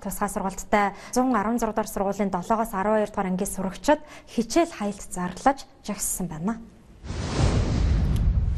Тусгай сургалттай 116 дугаар сургуулийн 7-оос 12 дугаар ангийн сурагчид хичээл хаялт зарлаж жагссан байна.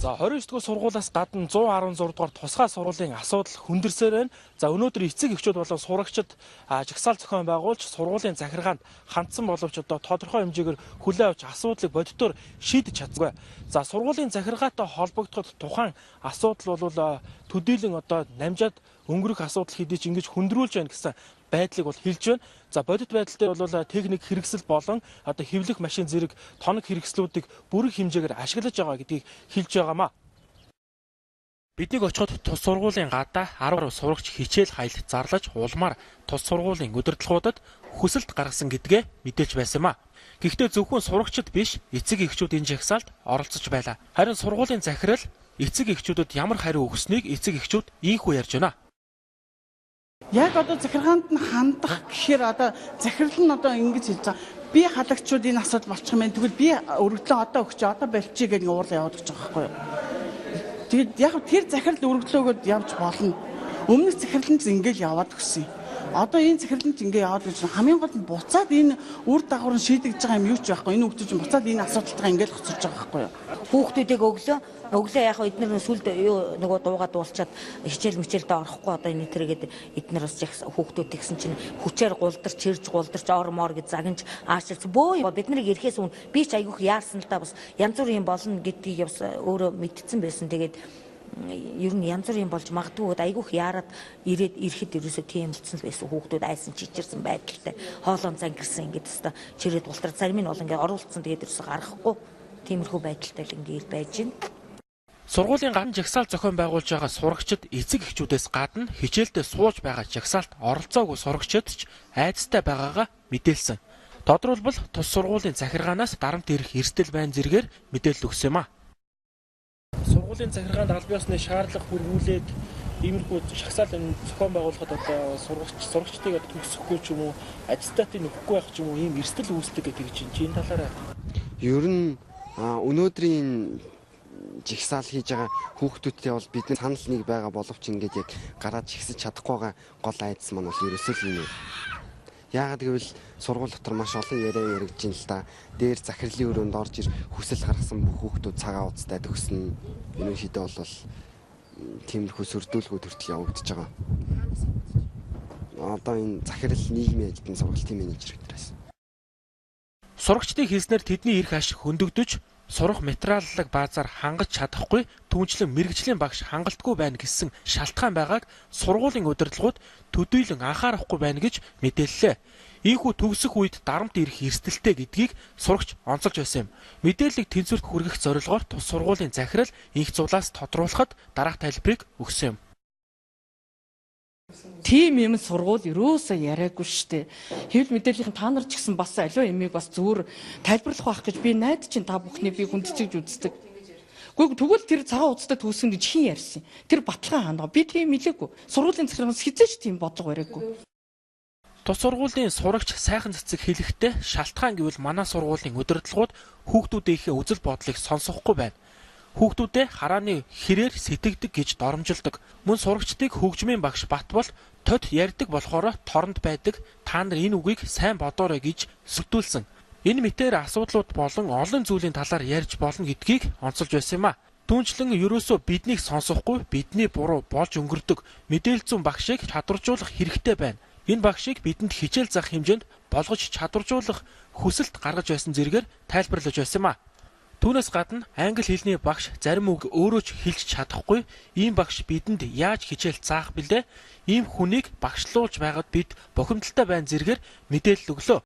За 29 дугаар сургуулиас гадна 116 дугаар тусгай сургуулийн асуудал хүндэрсээр байна. За өнөөдөр эцэг эхчүүд болон сурагчид жагсаал зохион байгуулж сургуулийн захиргаанд хандсан боловч одоо тодорхой хэмжээгээр хүлээн авч асуудлыг бодитоор шийдэж чадсангүй. За сургуулийн захиргаатай холбогдоход тухайн асуудал бол төдийлөн одоо намжаад өнгөрөх асуудал хэдий ч ингэж хөндрүүлж байна гэсэн байдлыг бол хэлж байна. За бодит байдал дээр бол техник хэрэгсэл болон одоо хэвлэх машин зэрэг тоног хэрэгслүүдийг бүрэн хэмжээгээр ашиглаж байгаа гэдгийг хэлж байгаамаа. Биднийг очиход тус сургуулийн гадаа 10 гаруй сурагч хичээл хаялт зарлаж улмаар тус сургуулийн удирдлагуудад хүсэлт гаргасан гэдгээ мэдээлж байсан юм а. Гэхдээ зөвхөн сурагчид биш, эцэг эхчүүд энэ жагсаалд оролцож байлаа. Харин сургуулийн захирал эцэг эхчүүдэд ямар хариу өгснгийг эцэг эхчүүд ийхүү ярьж байна. Яг одоо захиргаанд нь хандах гэхээр одоо захирал нь одоо ингэж хэлж байгаа. Би халагчууд энэ асуудал болчих юм байна. Тэгвэл би өргөдлөө одоо өгч одоо болчих гэдэг уурлаа яваад гэж байгаа байхгүй юу. Тэгэд яг тэр захирал өргөдлөөгөөд явж болно. Өмнөх захирал нь ингээл яваад өгсөн. Одоо энэ захирал нь ингээ яваад гэж хамгийн гол нь буцаад энэ үр дагавар нь шийдэгдэж байгаа юм юу ч байхгүй. Энэ хүүхдүүд буцаад энэ асуудалтайгаа ингээл хоцорж байгаа байхгүй юу. Хүүхдүүдийг өглөө яг эдгээр сүлд нөгөө дуугаад дуусчаад хичээлдээ орохгүй одоо энэ төргээд эдгээр бас хүүхдүүд тэгсэн чинь хүчээр гулдарч чирж гулдарч ормоор гэж загинж аашилж бөө бид нарыг ирэхээс өмнө би ч айгүйх яарсан л та бас янз бүрийн болно гэдгийг бас өөрөө мэдтсэн байсан. Тэгээд ер нь янз бүрийн болж магадгүй айгүйх яарад ирэхэд ерөөсөө тийм болцсон л байсан. Хүүхдүүд айсан чичирсэн байдалтай хоолон зангирсан ингээд өстө чирээд ултар зарим нь бол ингээд оруулсан тэгээд ерөөсөө гарахгүй тиймэрхүү байдалтай л ингээд байж байна. Сургуулийн гадна жагсаалт зохион байгуулж байгаа сурагчид эцэг эхчүүдээс гадна хичээлдээ сууж байгаа жагсаалт оролцоогүй сурагчид ч айцтай байгаагаа мэдээлсэн. Тодорхойлбол тус сургуулийн захиргаанаас дарамт ирэх эрсдэл байн зэргээр мэдээлэл өгсөн юм а. Сургуулийн захиргаанд аль биесны шаардлага хүргүүлээд иймэрхүү жагсаалт зохион байгуулахад одоо сурагчдыг төгсөхгүй ч юм уу аттестатыг нөхгүй байх ч юм уу ийм эрсдэл үүсдэг гэдэг чинь энэ талаараа ер нь өнөөдрийн жигсаал хийж байгаа хүүхдүүдтэй бол бидний санал нэг байгаа боловч ингээд яг гараад жигсэж чадахгүй байгаа гол айдас маань бол ерөөсөө л юм. Яагаад гэвэл сургууль дотор маш олон яриа яригдж ин л та. Дээр захирлын өрөөнд орж ир хүсэл гаргасан бүх хүүхдүүд цагаан уцтай төгснө. Ерөнхийдөө бол тиймэрхүү сүрдүүлгүүд хүртэл явагдаж байгаа. Одоо энэ захирал нийгмийн ажилтны сургалтын менежер гэдэг байсан. Сурагчдын хэлснээр тэдний эрх ашиг хөндөгдөж сурах материаллыг баазаар хангаж чадахгүй түүнчлэн мэрэгжлийн багш хангалтгүй байна гэсэн шалтгаан байгааг сургуулийн удирдлагууд төдийлөн анхаарахгүй байна гэж мэдээллээ. Ийхүү төгсөх үед дарамт ирэх эрсдэлтэй гэдгийг сурагч онцолж байсан юм. Мэдээллийг тэнцвэрт хүргэх зорилгоор тус сургуулийн захирал инх зулаас тодруулахад дараах тайлбарыг өгсөн юм. Тийм юм сургууль ерөөсөө яриаггүй штэ. Хэвлэл мэдээллийн та нар ч гэсэн бас аливаа ямиг бас зүгээр тайлбарлах байх гэж би найд чинь та бүхний би хүндцэж үздэг. Гэхдээ тэгвэл тэр цагаан уцтай төгсөн гэж хин ярьсан. Тэр баталгаа хаана. Би тийм хэлээгүй. Сургуулийн захиргаанаас хизээч тийм бодлого бариаггүй. Тус сургуулийн сурагч сайхан цэцэг хэлэхдээ шалтгаан гэвэл манай сургуулийн удирдлагууд хүүхдүүдийнхээ үзэл бодлыг сонсохгүй байна. Хүүхдүүдээ харааны хэрээр сэтгэдэг гэж доромжилдог. Мөн сурагчдыг хөгжмийн багш Батбол тод ярьдаг болохоор торонд байдаг. Та нар энэ үгийг сайн бодоорой гэж сүрдүүлсэн. Энэ мэтээр асуудлууд болон олон зүйлийн талаар ярьж болно гэдгийг онцолж байсан юм а. Түүнчлэн ерөөсөө биднийг сонсохгүй, бидний буруу болж өнгөрдөг мэдээлэл зүйн багшийг чадваржуулах хэрэгтэй байна. Энэ багшийг бидэнд хичээл заах хэмжээнд болгож чадваржуулах хүсэлт гаргаж байсан зэрэгээр тайлбарлаж байсан юм а. Түүнээс гадна англи хэлний багш зарим үг өөрөө ч хэлж чадахгүй ийм багш бидэнд яаж хичээл заах бэлээ? Ийм хүнийг багшлуулж байгаад бид бохимдолтой байна зэрэгээр мэдээлэл өглөө.